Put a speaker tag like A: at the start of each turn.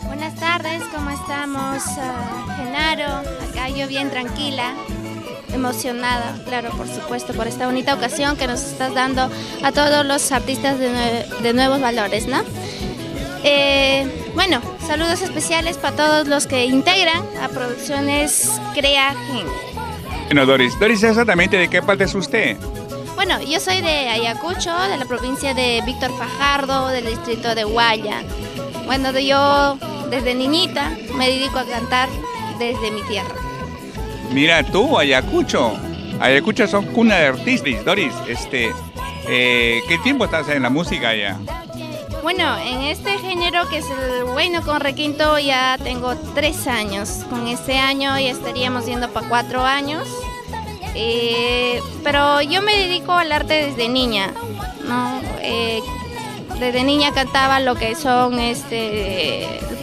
A: Buenas tardes, ¿cómo estamos? Genaro, acá yo bien tranquila, emocionada, claro, por supuesto, por esta bonita ocasión que nos estás dando a todos los artistas de Nuevos Valores, ¿no? Bueno, saludos especiales para todos los que integran a Producciones Creagen.
B: Bueno, Doris, exactamente de qué parte es usted?
A: Bueno, yo soy de Ayacucho, de la provincia de Víctor Fajardo, del distrito de Hualla. Bueno, yo desde niñita me dedico a cantar desde mi tierra.
B: Mira tú, Ayacucho. Ayacucho son cuna de artistas, Doris. ¿Qué tiempo estás en la música ya?
A: Bueno, en este género que es el huayno con requinto ya tengo 3 años. Con este año ya estaríamos yendo para 4 años. Pero yo me dedico al arte desde niña, ¿no? Desde niña cantaba lo que son